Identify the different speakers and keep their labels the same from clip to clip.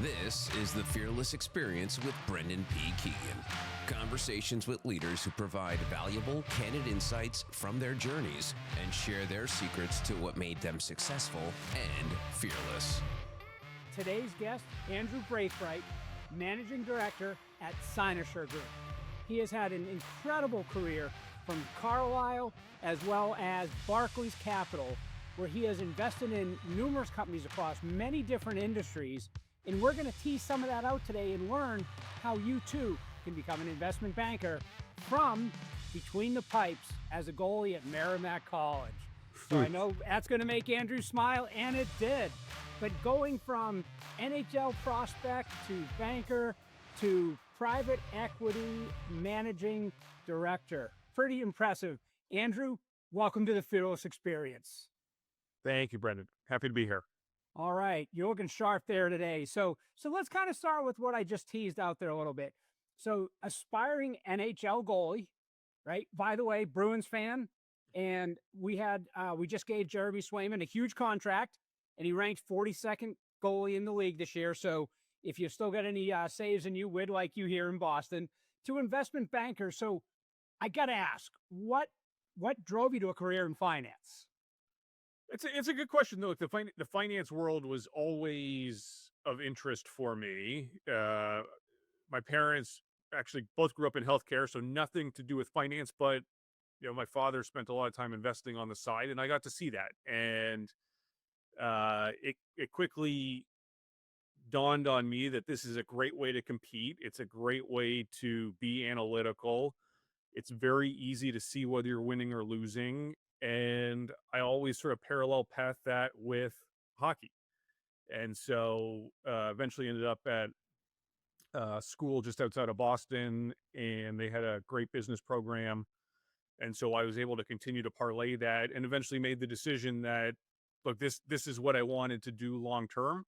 Speaker 1: This is the Fearless Experience with Brendan P. Keegan. Conversations with leaders who provide valuable, candid insights from their journeys and share their secrets to what made them successful and fearless.
Speaker 2: Today's guest, Andrew Braithwaite, Managing Director at Cynosure Group. He has had an incredible career from Carlisle as well as Barclays Capital, where he has invested in numerous companies across many different industries. And we're going to tease some of that out today and learn how you too can become an investment banker from between the pipes as a goalie at Merrimack College. So I know that's going to make Andrew smile, and it did. But going from NHL prospect to banker to private equity managing director, pretty impressive. Andrew, welcome to the Fearless Experience.
Speaker 3: Thank you, Brendan. Happy to be here.
Speaker 2: All right, you're looking sharp there today. So let's kind of start with what I just teased out there a little bit. So aspiring NHL goalie, right? By the way, Bruins fan, and we just gave Jeremy Swayman a huge contract, and he ranked 42nd goalie in the league this year. So if you still got any saves in you, we'd like you here in Boston. To investment banker. So I got to ask, what drove you to a career in finance?
Speaker 3: It's a good question, though. The finance world was always of interest for me. My parents actually both grew up in healthcare, so nothing to do with finance, but my father spent a lot of time investing on the side, and I got to see that. And it quickly dawned on me that this is a great way to compete. It's a great way to be analytical. It's very easy to see whether you're winning or losing. And I always sort of parallel path that with hockey. And so eventually ended up at school just outside of Boston, and they had a great business program. And so I was able to continue to parlay that, and eventually made the decision that, look, this is what I wanted to do long term.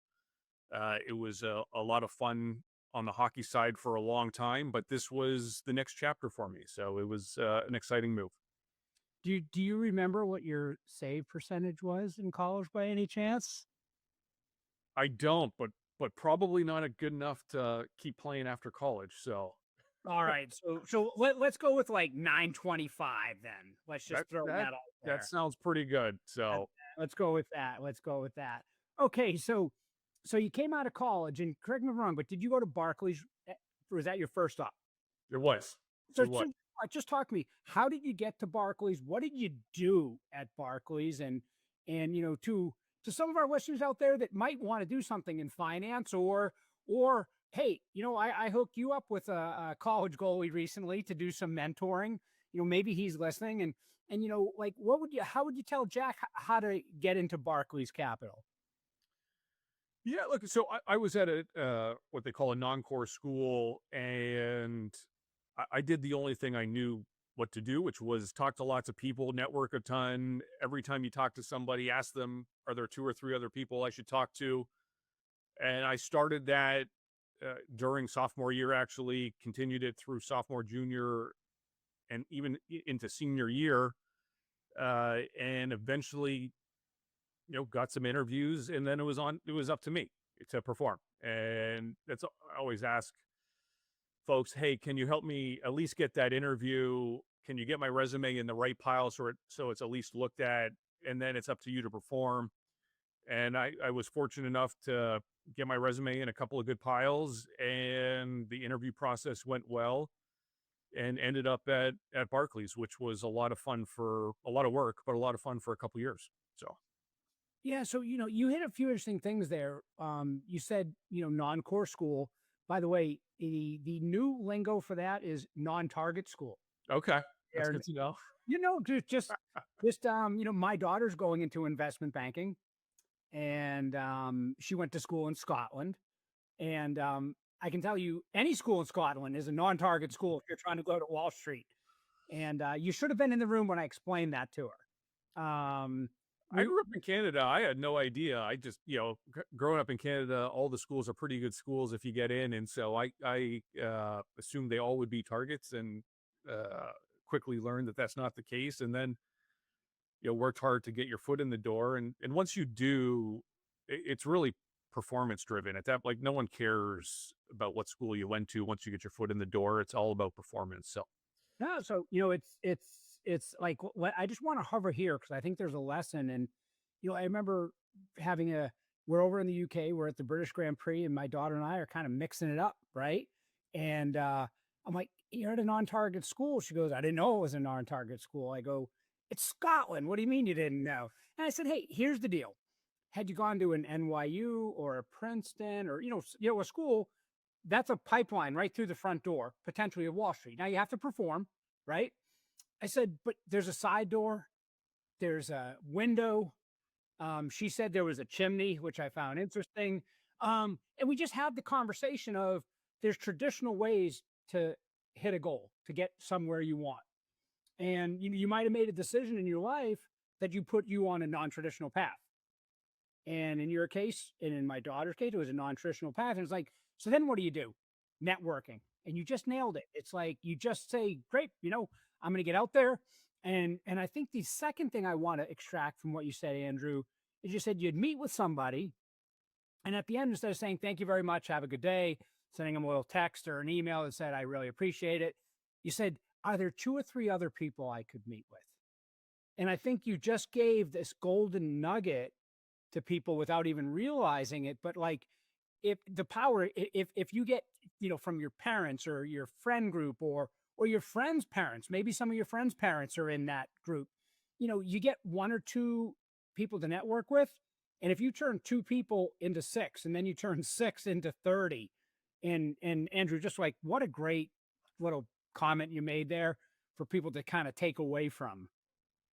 Speaker 3: It was a lot of fun on the hockey side for a long time, but this was the next chapter for me. So it was an exciting move.
Speaker 2: Do you remember what your save percentage was in college by any chance?
Speaker 3: I don't, but probably not good enough to keep playing after college. So,
Speaker 2: all right. So let's go with like 925 then. Let's just throw that out there.
Speaker 3: That sounds pretty good. So
Speaker 2: let's go with that. Okay. So you came out of college, and correct me if I'm wrong, but did you go to Barclays? Or was that your first stop?
Speaker 3: It was.
Speaker 2: So just talk to me. How did you get to Barclays? What did you do at Barclays? And to some of our listeners out there that might want to do something in finance, or hey, I hooked you up with a college goalie recently to do some mentoring. Maybe he's listening, and how would you tell Jack how to get into Barclays Capital?
Speaker 3: Yeah, look, so I was at what they call a non-core school, and I did the only thing I knew what to do, which was talk to lots of people, network a ton. Every time you talk to somebody, ask them, are there 2 or 3 other people I should talk to? And I started that during sophomore year, actually, continued it through sophomore, junior, and even into senior year. And eventually, got some interviews, and then it was up to me to perform. And that's, I always ask folks, hey, can you help me at least get that interview? Can you get my resume in the right pile so it's at least looked at? And then it's up to you to perform. And I was fortunate enough to get my resume in a couple of good piles, and the interview process went well, and ended up at Barclays, which was a lot of fun for a lot of work, but a lot of fun for a couple of years. So.
Speaker 2: Yeah. So, you hit a few interesting things there. You said, non-core school. By the way, the new lingo for that is non-target school.
Speaker 3: Okay. That's good to know.
Speaker 2: Just my daughter's going into investment banking, and she went to school in Scotland. And I can tell you, any school in Scotland is a non-target school if you're trying to go to Wall Street. And you should have been in the room when I explained that to her.
Speaker 3: I grew up in Canada. I had no idea. I just, growing up in Canada, all the schools are pretty good schools if you get in. And so I assumed they all would be targets, and quickly learned that that's not the case. And then, worked hard to get your foot in the door. And once you do, it's really performance driven. At that, like, no one cares about what school you went to once you get your foot in the door. It's all about performance. So
Speaker 2: No, so it's like what I just want to hover here because I think there's a lesson, and I remember having a we're over in the UK, we're at the British Grand Prix, and my daughter and I are kind of mixing it up, right? And I'm like, "You're at a non-target school." She goes, "I didn't know it was a non-target school." I go, "It's Scotland. What do you mean you didn't know?" And I said, "Hey, here's the deal. Had you gone to an NYU or a Princeton or a school, that's a pipeline right through the front door, potentially of Wall Street. Now you have to perform, right?" I said, "But there's a side door, there's a window." She said there was a chimney, which I found interesting. And we just had the conversation of there's traditional ways to hit a goal, to get somewhere you want. And you might have made a decision in your life that you put you on a non-traditional path. And in your case, and in my daughter's case, it was a non-traditional path. And it's like, so then what do you do? Networking. And you just nailed it. It's like you just say, great, I'm going to get out there. And I think the second thing I want to extract from what you said, Andrew, is you said you'd meet with somebody. And at the end, instead of saying, thank you very much, have a good day, sending them a little text or an email that said, I really appreciate it. You said, are there 2 or 3 other people I could meet with? And I think you just gave this golden nugget to people without even realizing it. But like, if the power, if you get, from your parents or your friend group or your friends' parents, maybe some of your friends' parents are in that group, you get 1 or 2 people to network with. And if you turn 2 people into 6, and then you turn 6 into 30, and Andrew, just like what a great little comment you made there for people to kind of take away from.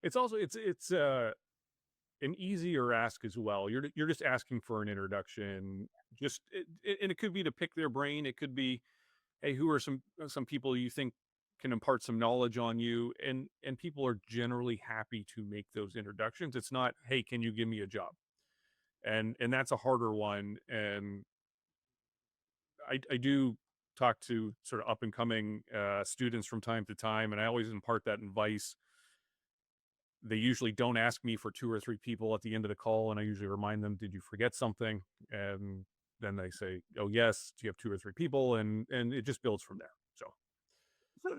Speaker 3: it's also it's an easier ask as well. You're just asking for an introduction. And it could be to pick their brain. It could be, hey, who are some people you think can impart some knowledge on you? And people are generally happy to make those introductions. It's not, hey, can you give me a job? And that's a harder one. And I do talk to sort of up and coming students from time to time, and I always impart that advice. They usually don't ask me for 2 or 3 people at the end of the call, and I usually remind them, "Did you forget something?" And then they say, "Oh yes." Do you have 2 or 3 people? And it just builds from there. So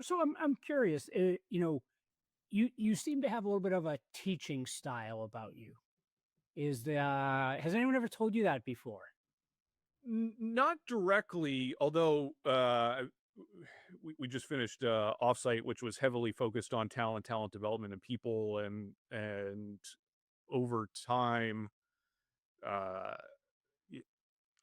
Speaker 2: So I'm curious. You seem to have a little bit of a teaching style about you. Has anyone ever told you that before?
Speaker 3: not directly, although we just finished offsite, which was heavily focused on talent development and people, and over time, uh,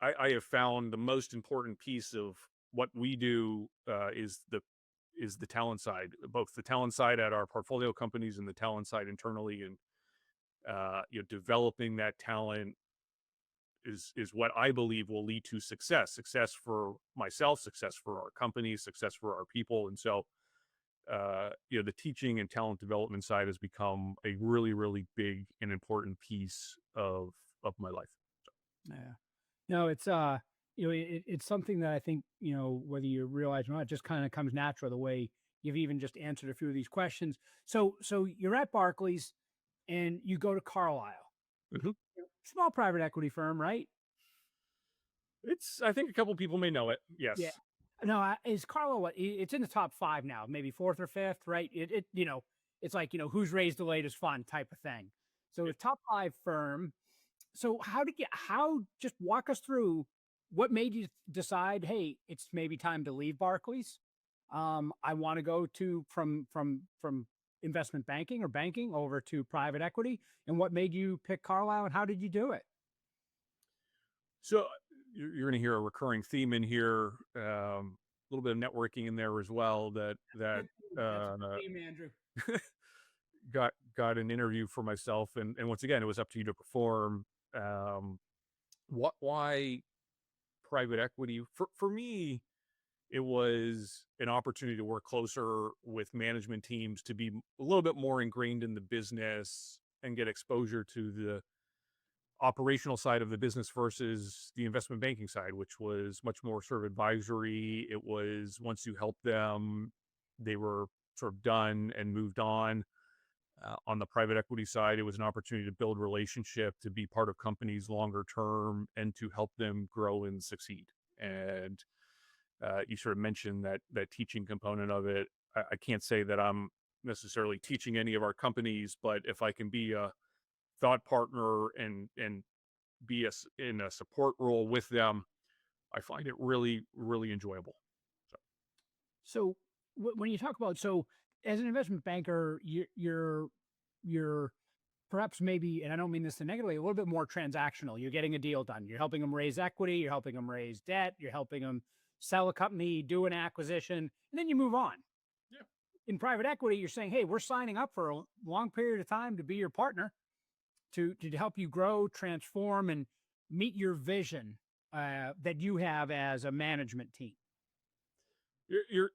Speaker 3: I have found the most important piece of what we do is the talent side, both the talent side at our portfolio companies and the talent side internally, and developing that talent is what I believe will lead to success for myself, success for our company, success for our people. And so the teaching and talent development side has become a really, really big and important piece of my life.
Speaker 2: Yeah. No, it's something that I think, whether you realize or not, it just kind of comes natural the way you've even just answered a few of these questions. So you're at Barclays and you go to Carlisle,
Speaker 3: Mhm.
Speaker 2: small private equity firm, right?
Speaker 3: I think a couple people may know it.
Speaker 2: Yeah.
Speaker 3: Yes.
Speaker 2: No, is Carlisle it's in the top 5 now, maybe 4th or 5th, right? It's like, who's raised the latest fund type of thing. So a top 5 firm. So just walk us through what made you decide, hey, it's maybe time to leave Barclays. I want to go from investment banking or banking over to private equity. And what made you pick Carlisle and how did you do it?
Speaker 3: So you're going to hear a recurring theme in here, a little bit of networking in there as well. That
Speaker 2: That's
Speaker 3: uh,
Speaker 2: a theme, Andrew.
Speaker 3: got an interview for myself, and once again, it was up to you to perform. Why private equity? For me, it was an opportunity to work closer with management teams, to be a little bit more ingrained in the business and get exposure to the operational side of the business versus the investment banking side, which was much more sort of advisory. It was once you help them, they were sort of done and moved on. On the private equity side, it was an opportunity to build relationship, to be part of companies longer term, and to help them grow and succeed. And you sort of mentioned that teaching component of it. I can't say that I'm necessarily teaching any of our companies, but if I can be a thought partner and be in a support role with them, I find it really, really enjoyable. So,
Speaker 2: So when you talk about, so as an investment banker, you're perhaps maybe, and I don't mean this negatively, a little bit more transactional. You're getting a deal done. You're helping them raise equity. You're helping them raise debt. You're helping them sell a company, do an acquisition, and then you move on.
Speaker 3: yeah.
Speaker 2: In private equity, you're saying, hey, we're signing up for a long period of time to be your partner, to help you grow, transform, and meet your vision that you have as a management team.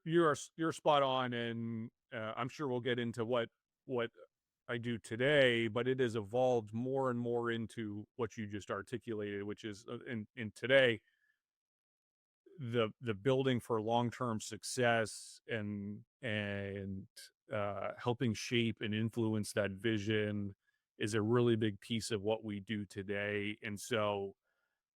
Speaker 3: You're spot on, and I'm sure we'll get into what I do today, but it has evolved more and more into what you just articulated, which is in today the building for long-term success and helping shape and influence that vision is a really big piece of what we do today. And so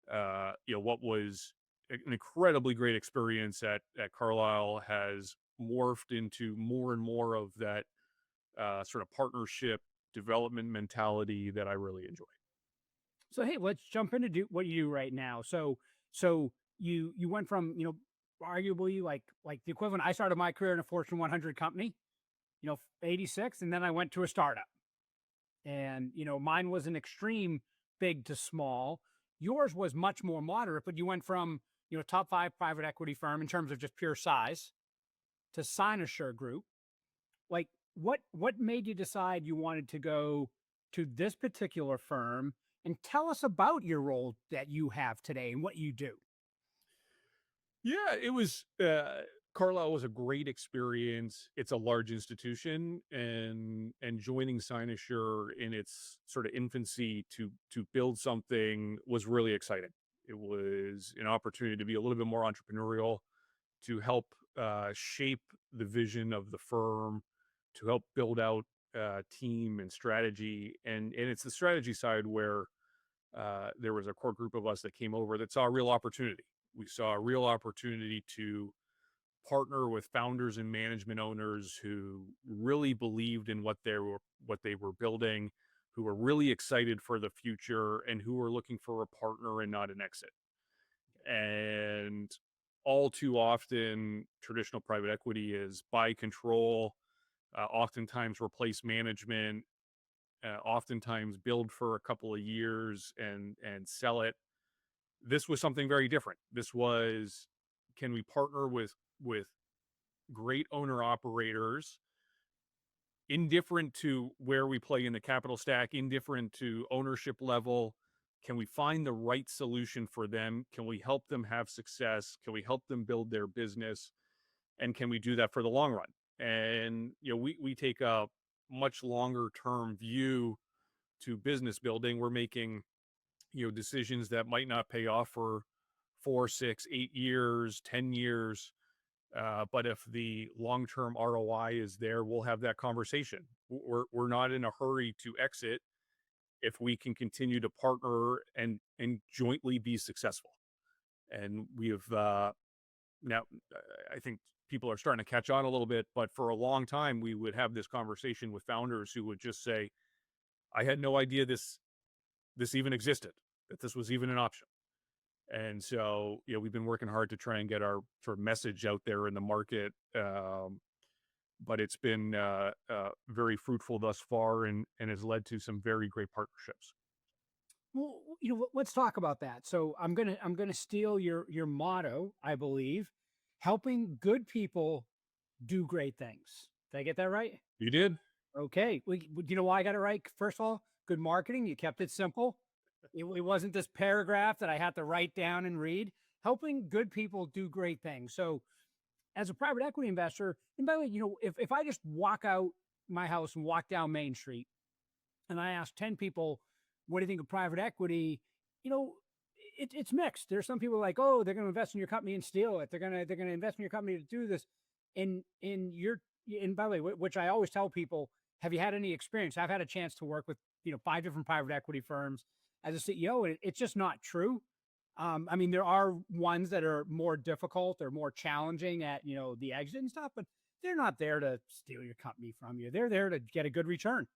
Speaker 3: what was an incredibly great experience at Carlisle has morphed into more and more of that sort of partnership development mentality that I really enjoy.
Speaker 2: So hey, let's jump into what you do right now. So you went from, arguably like the equivalent. I started my career in a Fortune 100 company, 86, and then I went to a startup. And mine was an extreme big to small. Yours was much more moderate, but you went from top 5 private equity firm in terms of just pure size to Cynosure Group. Like what made you decide you wanted to go to this particular firm, and tell us about your role that you have today and what you do.
Speaker 3: Yeah, it was Carlisle was a great experience. It's a large institution, and joining Cynosure in its sort of infancy to build something was really exciting. It was an opportunity to be a little bit more entrepreneurial, to help shape the vision of the firm, to help build out team and strategy. And it's the strategy side where there was a core group of us that came over that saw a real opportunity. We saw a real opportunity to partner with founders and management owners who really believed in what they were building, who were really excited for the future, and who were looking for a partner and not an exit. And all too often, traditional private equity is buy, control, oftentimes replace management, oftentimes build for a couple of years and sell it. This was something very different. This was, can we partner with great owner operators, indifferent to where we play in the capital stack, indifferent to ownership level? Can we find the right solution for them? Can we help them have success? Can we help them build their business? And can we do that for the long run? And we take a much longer term view to business building. We're making decisions that might not pay off for 4, 6, 8 years, 10 years. But if the long-term ROI is there, we'll have that conversation. We're not in a hurry to exit if we can continue to partner and jointly be successful. And we have now, I think people are starting to catch on a little bit, but for a long time, we would have this conversation with founders who would just say, I had no idea this even existed, that this was even an option. And so, we've been working hard to try and get our sort of message out there in the market. But it's been very fruitful thus far and has led to some very great partnerships.
Speaker 2: Well, let's talk about that. So I'm gonna steal your motto, I believe, helping good people do great things. Did I get that right?
Speaker 3: You did?
Speaker 2: Okay. You know why I got it right? First of all, good marketing. You kept it simple. It wasn't this paragraph that I had to write down and read. Helping good people do great things. So as a private equity investor, and by the way, if I just walk out my house and walk down Main Street and I ask 10 people, what do you think of private equity? It's mixed. There's some people like, oh, they're going to invest in your company and steal it. They're going to invest in your company to do this. And by the way, which I always tell people, have you had any experience? I've had a chance to work with, 5 different private equity firms as a CEO, and it's just not true. I mean, there are ones that are more difficult or more challenging at, the exit and stuff, but they're not there to steal your company from you. They're there to get a good return.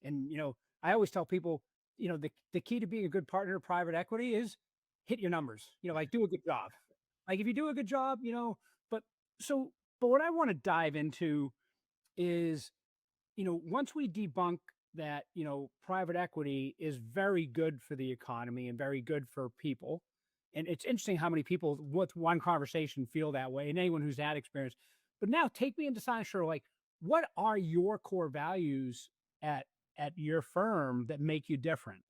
Speaker 2: And, I always tell people, the key to being a good partner to private equity is hit your numbers, like do a good job. Like if you do a good job, but so, but what I want to dive into is, once we debunk that, private equity is very good for the economy and very good for people. And it's interesting how many people with one conversation feel that way, and anyone who's had experience. But now take me into Cynosure, like what are your core values at your firm that make you different?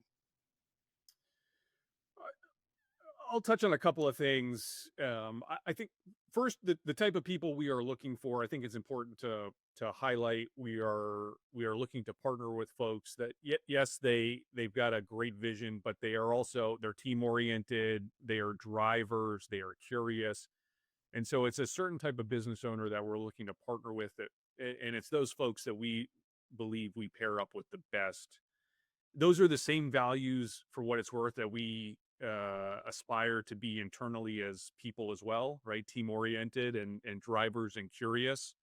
Speaker 3: I'll touch on a couple of things. I think first, the type of people we are looking for, I think it's important to highlight. We are looking to partner with folks that yes, they've got a great vision, but they're team oriented, they are drivers, they are curious, and so it's a certain type of business owner that we're looking to partner with. And it's those folks that we believe we pair up with the best. Those are the same values, for what it's worth, that we aspire to be internally as people as well, right? Team oriented and drivers and curious.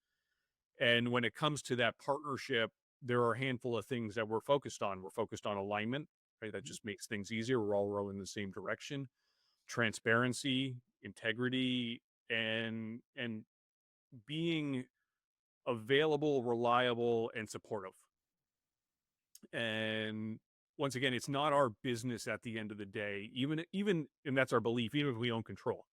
Speaker 3: And when it comes to that partnership, there are a handful of things that we're focused on. We're focused on alignment, right? That just makes things easier. We're all rowing in the same direction. Transparency, integrity, and being available, reliable, and supportive. And once again, it's not our business at the end of the day, even, and that's our belief, even if we own control.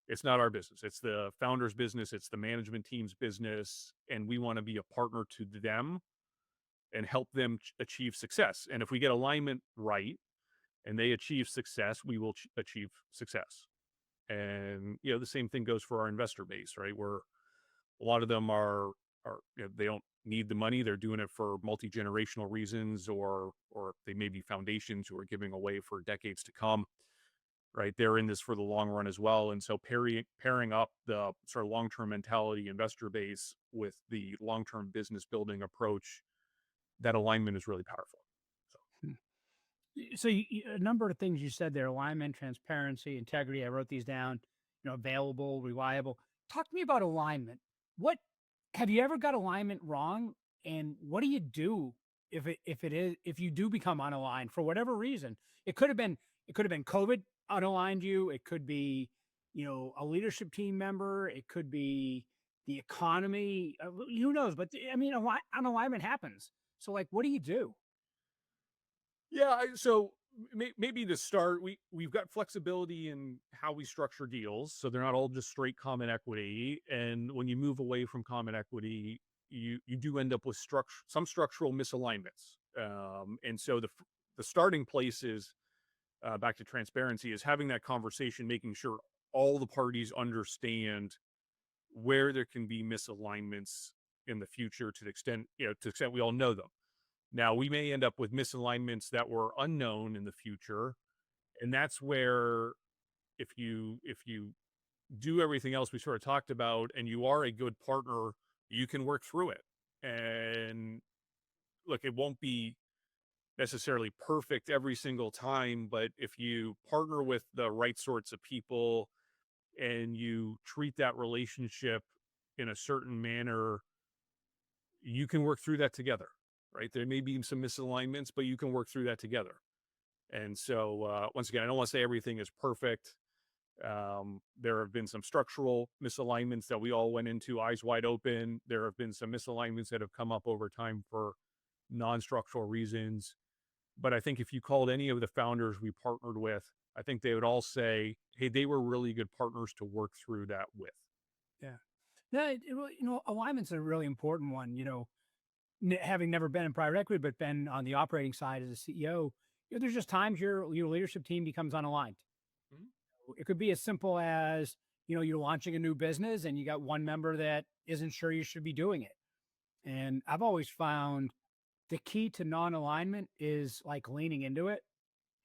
Speaker 3: It's not our business. It's the founder's business. It's the management team's business. And we want to be a partner to them and help them achieve success. And if we get alignment right and they achieve success, we will achieve success. And, the same thing goes for our investor base, right? Where a lot of them are they don't need the money. They're doing it for multi-generational reasons, or they may be foundations who are giving away for decades to come, right? They're in this for the long run as well. And so pairing up the sort of long-term mentality investor base with the long-term business building approach, that alignment is really powerful.
Speaker 2: So a number of things you said there: alignment, transparency, integrity. I wrote these down. Available, reliable. Talk to me about alignment. What have you ever got alignment wrong, and what do you do if you do become unaligned for whatever reason? It could have been COVID unaligned you. It could be a leadership team member. It could be the economy. Who knows? But I mean, unalignment happens. So like, what do you do?
Speaker 3: Yeah, so maybe to start, we've got flexibility in how we structure deals, so they're not all just straight common equity. And when you move away from common equity, you do end up with some structural misalignments. And so the starting place is, back to transparency, is having that conversation, making sure all the parties understand where there can be misalignments in the future, to the extent we all know them. Now, we may end up with misalignments that were unknown in the future, and that's where, if you do everything else we sort of talked about and you are a good partner, you can work through it. And look, it won't be necessarily perfect every single time, but if you partner with the right sorts of people and you treat that relationship in a certain manner, you can work through that together. Right? There may be some misalignments, but you can work through that together. And so, once again, I don't want to say everything is perfect. There have been some structural misalignments that we all went into eyes wide open. There have been some misalignments that have come up over time for non-structural reasons. But I think if you called any of the founders we partnered with, I think they would all say, hey, they were really good partners to work through that with.
Speaker 2: Yeah. No, alignment's a really important one. Having never been in private equity, but been on the operating side as a CEO, there's just times your leadership team becomes unaligned. Mm-hmm. It could be as simple as, you're launching a new business and you got one member that isn't sure you should be doing it. And I've always found the key to non-alignment is like leaning into it,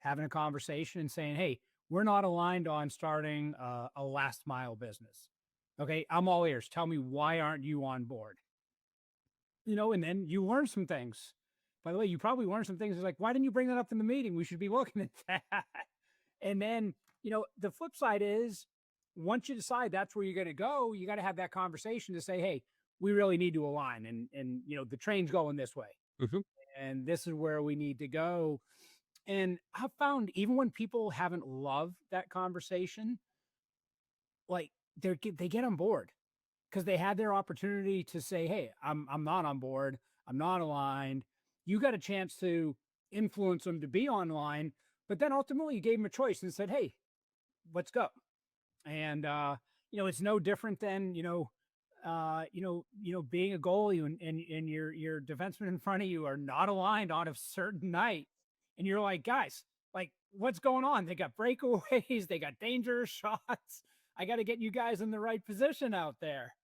Speaker 2: having a conversation and saying, hey, we're not aligned on starting a last mile business. Okay, I'm all ears. Tell me, why aren't you on board? and then you learn some things. By the way, you probably learned some things. It's like, why didn't you bring that up in the meeting? We should be looking at that. And then, the flip side is once you decide that's where you're going to go, you got to have that conversation to say, hey, we really need to align. And the train's going this way.
Speaker 3: Mhm.
Speaker 2: And this is where we need to go. And I've found even when people haven't loved that conversation, like they get on board because they had their opportunity to say, hey, I'm not on board. I'm not aligned. You got a chance to influence them to be online, but then ultimately you gave them a choice and said, hey, let's go. And it's no different than being a goalie and your defenseman in front of you are not aligned on a certain night, and you're like, guys, like, what's going on? They got breakaways, they got dangerous shots. I got to get you guys in the right position out there.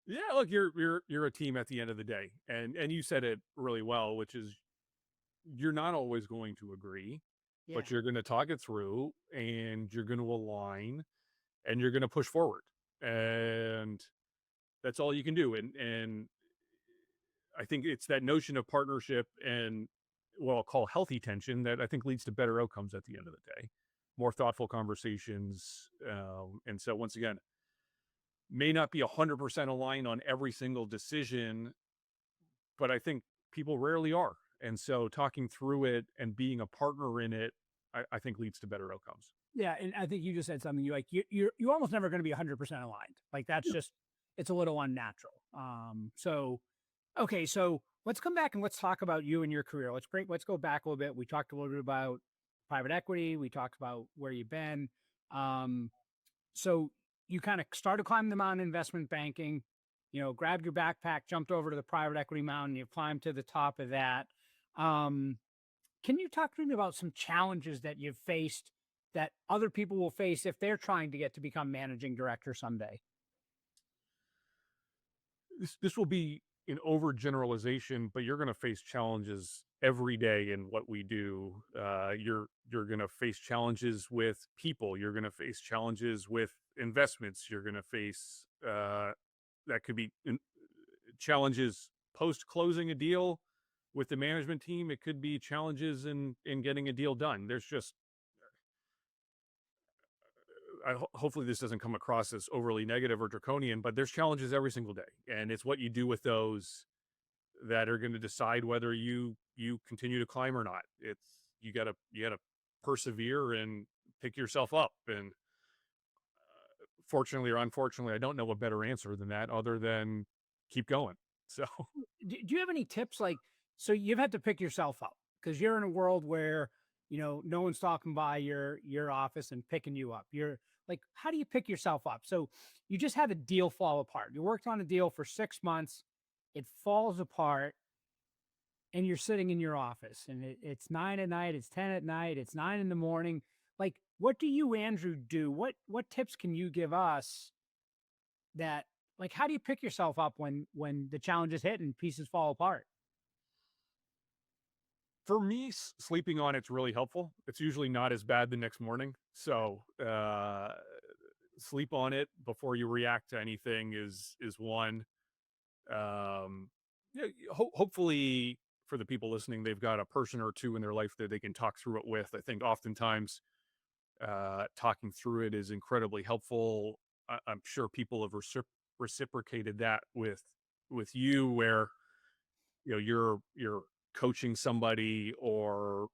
Speaker 3: Yeah, look, you're a team at the end of the day, and you said it really well, which is you're not always going to agree,
Speaker 2: Yeah.
Speaker 3: but you're going to talk it through, and you're going to align, and you're going to push forward, and that's all you can do. And I think it's that notion of partnership and what I'll call healthy tension that I think leads to better outcomes at the end of the day, more thoughtful conversations, and so once again, may not be 100% aligned on every single decision, but I think people rarely are. And so talking through it and being a partner in it, I think leads to better outcomes.
Speaker 2: Yeah, and I think you just said something. You're almost never going to be 100% aligned. Like that's
Speaker 3: Yeah.
Speaker 2: just it's a little unnatural. So okay, so let's come back and let's talk about you and your career. Let's go back a little bit. We talked a little bit about private equity. We talked about where you've been. So you kind of started climbing the mountain in investment banking. Grabbed your backpack, jumped over to the private equity mountain. You climbed to the top of that. Can you talk to me about some challenges that you've faced that other people will face if they're trying to get to become managing director someday?
Speaker 3: This will be an overgeneralization, but you're going to face challenges every day in what we do. You're going to face challenges with people. You're going to face challenges with investments. You're going to face that could be challenges post closing a deal with the management team. It could be challenges in getting a deal done. There's just hopefully this doesn't come across as overly negative or draconian, but there's challenges every single day, and it's what you do with those that are going to decide whether you continue to climb or not. It's you gotta persevere and pick yourself up. And fortunately or unfortunately, I don't know a better answer than that other than keep going. So
Speaker 2: Do you have any tips? Like, so you've had to pick yourself up because you're in a world where, no one's talking by your office and picking you up. You're like, how do you pick yourself up? So you just had a deal fall apart. You worked on a deal for 6 months. It falls apart and you're sitting in your office and it's 9 at night. It's 10 at night. It's 9 in the morning. Like, what do you, Andrew, do? What tips can you give us that, like, how do you pick yourself up when the challenges hit and pieces fall apart?
Speaker 3: for me, sleeping on it's really helpful. It's usually not as bad the next morning. So sleep on it before you react to anything is one. Yeah, hopefully for the people listening, they've got a person or two in their life that they can talk through it with. I think oftentimes talking through it is incredibly helpful. I'm sure people have reciprocated that with you, where you're coaching somebody or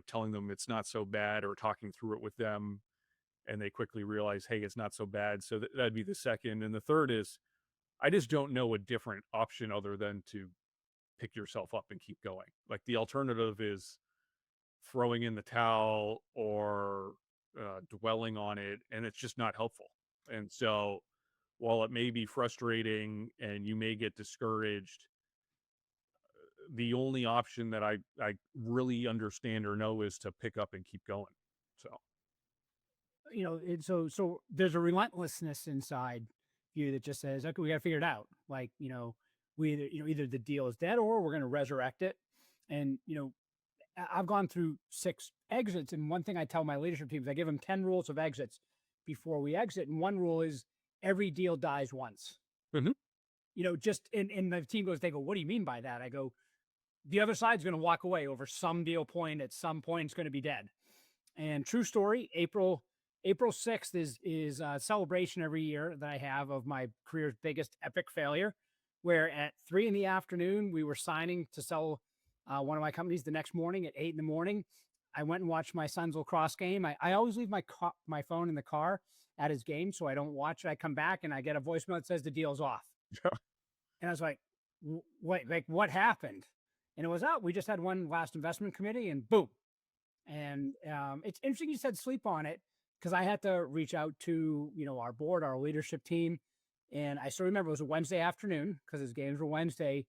Speaker 3: telling them it's not so bad, or talking through it with them, and they quickly realize, hey, it's not so bad. So that'd be the second. And the third is, I just don't know a different option other than to pick yourself up and keep going. Like, the alternative is throwing in the towel or dwelling on it, and it's just not helpful. And so while it may be frustrating and you may get discouraged, the only option that I really understand or know is to pick up and keep going. So
Speaker 2: So there's a relentlessness inside you that just says, okay, we got to figure it out. Like, we either the deal is dead or we're going to resurrect it. And, I've gone through 6 exits. And one thing I tell my leadership teams, I give them 10 rules of exits before we exit. And one rule is every deal dies once.
Speaker 3: Mhm.
Speaker 2: just, and the team goes, they go, what do you mean by that? I go, the other side's going to walk away over some deal point. At some point, it's going to be dead. And true story, April 6th is a celebration every year that I have of my career's biggest epic failure, where at 3 p.m, we were signing to sell one of my companies. The next morning at 8 a.m, I went and watched my son's lacrosse game. I always leave my phone in the car at his game, so I don't watch it. I come back and I get a voicemail that says the deal's off. And I was like, wait, like what happened? And it was out. We just had one last investment committee and boom. And it's interesting you said sleep on it, because I had to reach out to, our board, our leadership team. And I still remember it was a Wednesday afternoon because his games were Wednesday.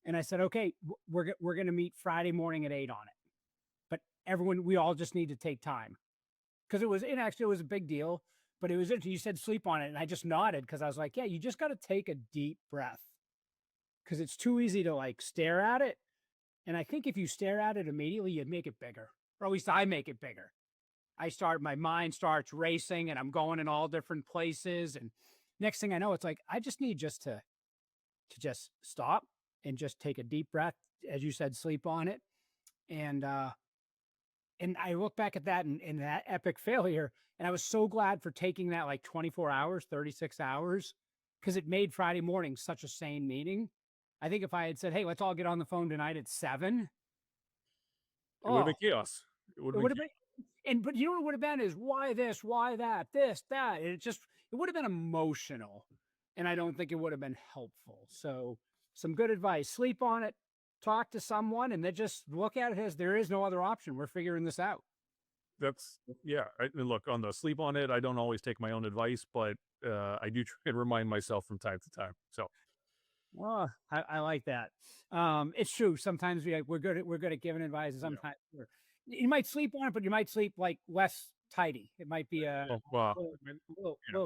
Speaker 2: And I said, okay, we're going to meet Friday morning at 8 on it. But we all just need to take time, because it was a big deal, but it was interesting. You said sleep on it. And I just nodded because I was like, yeah, you just got to take a deep breath, because it's too easy to like stare at it. And I think if you stare at it immediately, you'd make it bigger, or at least I make it bigger. My mind starts racing and I'm going in all different places. And next thing I know, it's like, I just need to just stop and just take a deep breath. As you said, sleep on it. And I look back at that and that epic failure. And I was so glad for taking that like 24 hours, 36 hours, because it made Friday morning such a sane meeting. I think if I had said, hey, let's all get on the phone tonight at 7.
Speaker 3: It would have been chaos. It would have
Speaker 2: been. But you know what it would have been is why this, why that, this, that. It would have been emotional. And I don't think it would have been helpful. So some good advice, sleep on it, talk to someone, and then just look at it as there is no other option. We're figuring this out.
Speaker 3: Look, on the sleep on it, I don't always take my own advice, but I do try and remind myself from time to time. So.
Speaker 2: Well, I like that. It's true. Sometimes we're good at giving advice. Sometimes you might sleep on it, but you might sleep like less tidy. It might be
Speaker 3: you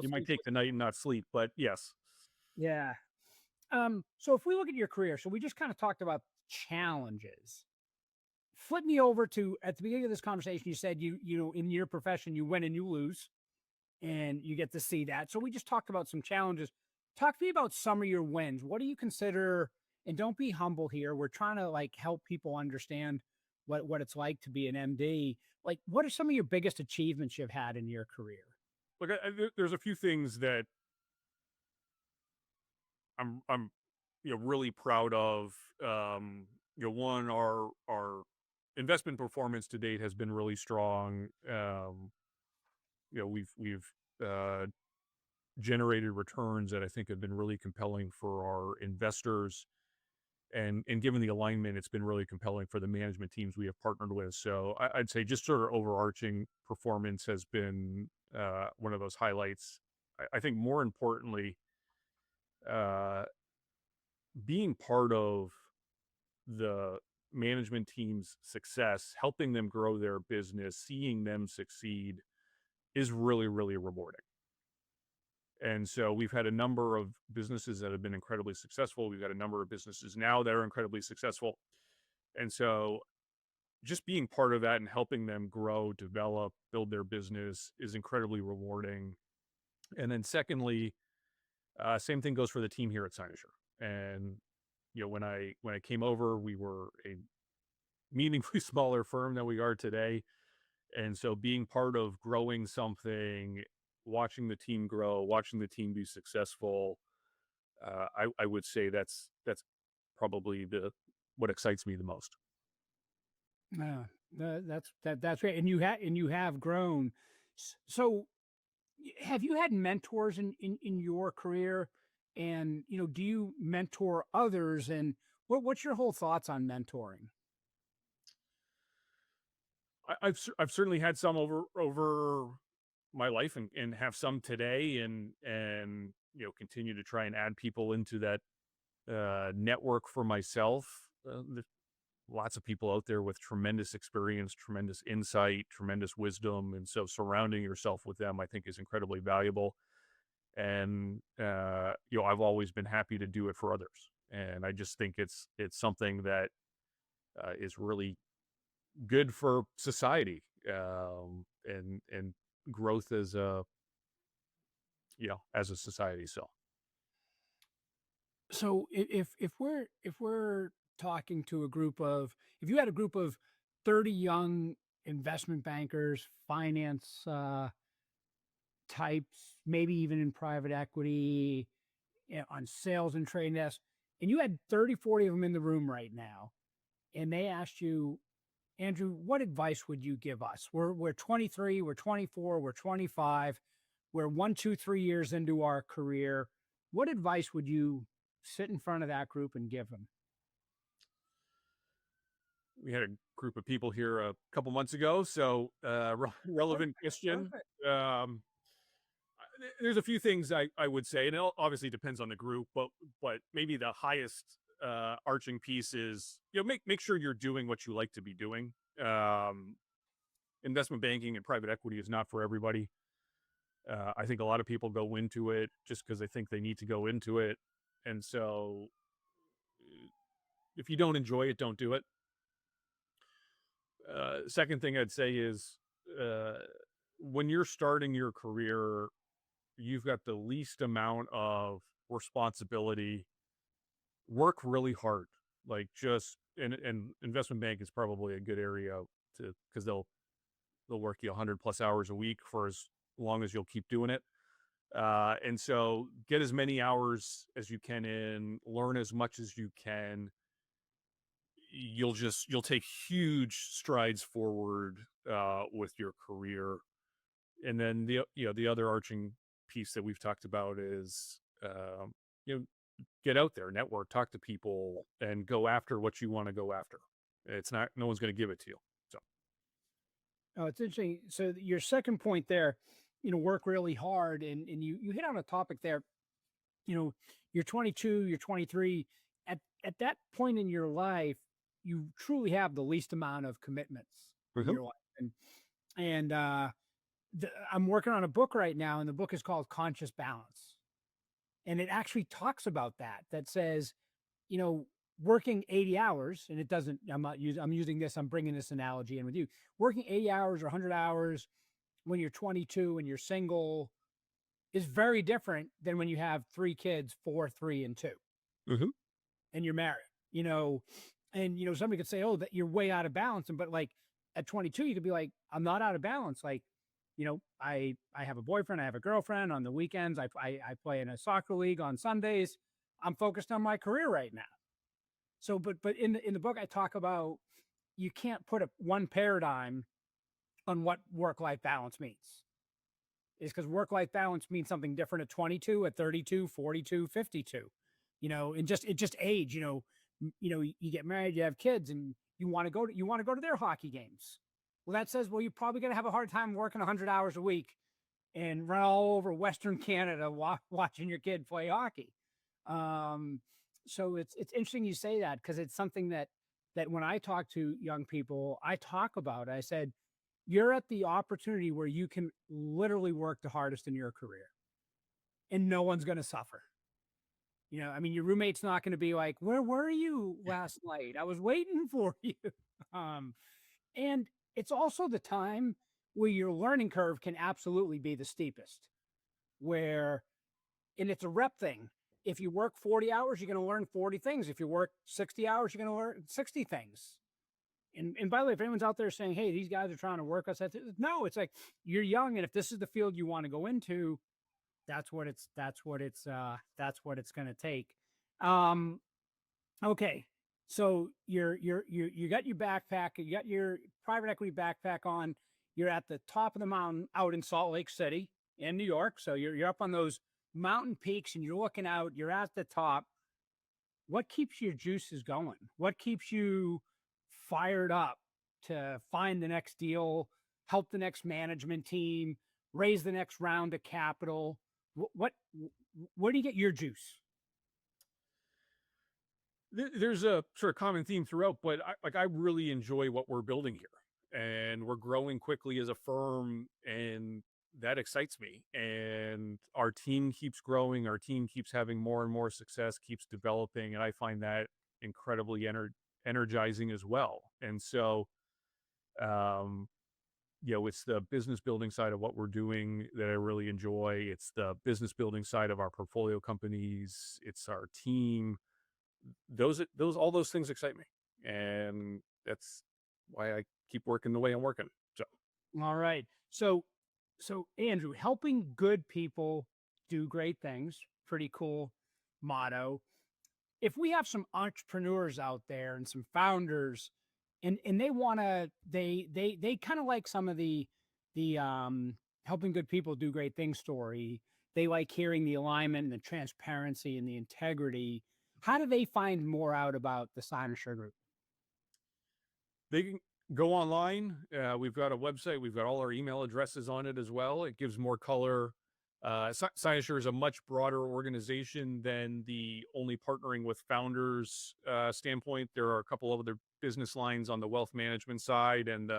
Speaker 3: might take the night and not sleep, but yes.
Speaker 2: Yeah. So if we look at your career, so we just kind of talked about challenges. Flip me over to, at the beginning of this conversation, you said you in your profession, you win and you lose, and you get to see that. So we just talked about some challenges. Talk to me about some of your wins. What do you consider, and don't be humble here, we're trying to like help people understand what it's like to be an MD. Like, what are some of your biggest achievements you've had in your career?
Speaker 3: Look, there's a few things that I'm really proud of. One, our investment performance to date has been really strong. We've generated returns that I think have been really compelling for our investors, and given the alignment, it's been really compelling for the management teams we have partnered with. So I'd say just sort of overarching performance has been one of those highlights. I think more importantly, being part of the management team's success, helping them grow their business, seeing them succeed is really, really rewarding. And so we've had a number of businesses that have been incredibly successful. We've got a number of businesses now that are incredibly successful. And so just being part of that and helping them grow, develop, build their business is incredibly rewarding. And then secondly, same thing goes for the team here at Cynosure. And, when I came over, we were a meaningfully smaller firm than we are today. And so being part of growing something, watching the team grow, watching the team be successful, I would say that's probably what excites me the most.
Speaker 2: That's great. And you have grown. So have you had mentors in your career? And, do you mentor others? And what's your whole thoughts on mentoring?
Speaker 3: I've certainly had some over my life and have some today, and continue to try and add people into that network for myself. Lots of people out there with tremendous experience, tremendous insight, tremendous wisdom, and so surrounding yourself with them, I think, is incredibly valuable. And I've always been happy to do it for others, and I just think it's something that is really good for society, and growth as a society. So
Speaker 2: So if we're talking to a group of if you had a group of 30 young investment bankers, finance types, maybe even in private equity, on sales and trading desks, and you had 30, 40 of them in the room right now, and they asked you, Andrew, what advice would you give us? We're 23, we're 24, we're 25, we're 1, 2, 3 years into our career. What advice would you sit in front of that group and give them?
Speaker 3: We had a group of people here a couple months ago, so relevant
Speaker 2: Perfect,
Speaker 3: question.
Speaker 2: perfect.
Speaker 3: Um, there's a few things I would say, and it obviously depends on the group, but maybe the highest arching piece is, make sure you're doing what you like to be doing. Um, Investment banking and private equity is not for everybody. I think a lot of people go into it just because they think they need to go into it, and so if you don't enjoy it, don't do it. Second thing I'd say is, uh, when you're starting your career, you've got the least amount of responsibility. Work really hard, like just and investment bank is probably a good area to because they'll work you 100 plus hours a week for as long as you'll keep doing it. And so get as many hours as you can in, learn as much as you can. You'll take huge strides forward with your career. And then the other arching piece that we've talked about is, you know get out there, network, talk to people, and go after what you want to go after. It's not no one's going to give it to you. So
Speaker 2: Oh, it's interesting. So your second point there, work really hard, and you hit on a topic there. You're 22, you're 23. At that point in your life, you truly have the least amount of commitments in
Speaker 3: Mhm.
Speaker 2: your life. And I'm working on a book right now, and the book is called Conscious Balance, and it actually talks about that. That says, you know, working 80 hours, and it doesn't. I'm using this. I'm bringing this analogy in with you. Working 80 hours or 100 hours when you're 22 and you're single is very different than when you have three kids, four, three, and two,
Speaker 3: Mhm.
Speaker 2: and you're married. And somebody could say, "Oh, that you're way out of balance," but like at 22, you could be like, "I'm not out of balance." Like, I have a boyfriend, I have a girlfriend. On the weekends, I play in a soccer league. On Sundays, I'm focused on my career right now. So, but in the book, I talk about you can't put one paradigm on what work life balance means. Is because work life balance means something different at 22, at 32, 42, 52. And just age. You get married, you have kids, and you want to go to their hockey games. Well, that says, well, you're probably going to have a hard time working 100 hours a week and run all over Western Canada watching your kid play hockey. Um, so it's interesting you say that, because it's something that when I talk to young people, I talk about. I said, you're at the opportunity where you can literally work the hardest in your career, and no one's going to suffer. I mean, your roommate's not going to be like, "Where were you last night? I was waiting for you." Um, and it's also the time where your learning curve can absolutely be the steepest. Where, and it's a rep thing. If you work 40 hours, you're going to learn 40 things. If you work 60 hours, you're going to learn 60 things. And by the way, if anyone's out there saying, "Hey, these guys are trying to work us," no, it's like, you're young, and if this is the field you want to go into, that's what it's going to take. Um, okay, so you got your backpack, you got your private equity backpack on. You're at the top of the mountain out in Salt Lake City in New York. So you're up on those mountain peaks, and you're looking out. You're at the top. What keeps your juices going? What keeps you fired up to find the next deal, help the next management team, raise the next round of capital? What where do you get your juice?
Speaker 3: There's a sort of common theme throughout, but I really enjoy what we're building here, and we're growing quickly as a firm, and that excites me. And our team keeps growing, our team keeps having more and more success, keeps developing, and I find that incredibly energizing as well. And so, um, it's the business building side of what we're doing that I really enjoy. It's the business building side of our portfolio companies. It's our team. All those things excite me. And that's why I keep working the way I'm working. So,
Speaker 2: All right. So Andrew, helping good people do great things, pretty cool motto. If we have some entrepreneurs out there and some founders and they want to, they kind of like some of the helping good people do great things story. They like hearing the alignment and the transparency and the integrity. How do they find more out about the Cynosure Group?
Speaker 3: they can go online. We've got a website. We've got all our email addresses on it as well. It gives more color. Cynosure is a much broader organization than the only partnering with founders standpoint. There are a couple of other business lines on the wealth management side, and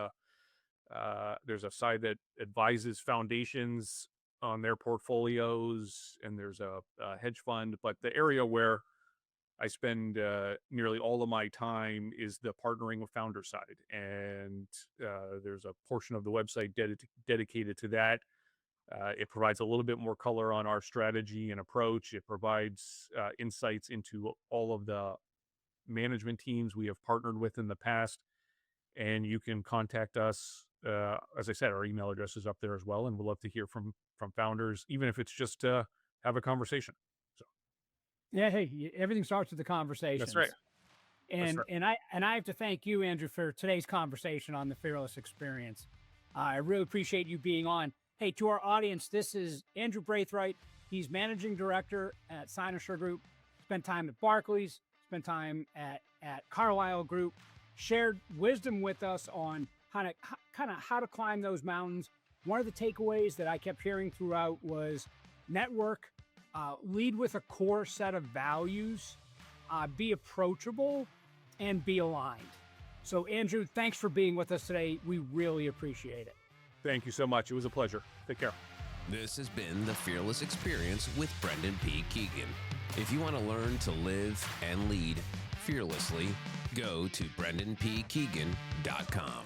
Speaker 3: there's a side that advises foundations on their portfolios, and there's a hedge fund. But the area where I spend nearly all of my time is the partnering with founder side, and there's a portion of the website dedicated to that. It provides a little bit more color on our strategy and approach. It provides insights into all of the management teams we have partnered with in the past, and you can contact us. As I said, our email address is up there as well, and we'd love to hear from founders, even if it's just to have a conversation. So,
Speaker 2: Yeah, hey, everything starts with the conversation.
Speaker 3: that's right.
Speaker 2: And
Speaker 3: That's right.
Speaker 2: and I have to thank you, Andrew, for today's conversation on the Fearless Experience. I really appreciate you being on. Hey, to our audience, this is Andrew Braithwaite. He's managing director at Cynosure Group. Spent time at Barclays. Spent time at Carlyle Group. Shared wisdom with us on how to climb those mountains. One of the takeaways that I kept hearing throughout was network, lead with a core set of values, be approachable, and be aligned. So, Andrew, thanks for being with us today. We really appreciate it.
Speaker 3: Thank you so much. It was a pleasure. Take care.
Speaker 1: This has been the Fearless Experience with Brendan P. Keegan. If you want to learn to live and lead fearlessly, go to brendanpkeegan.com.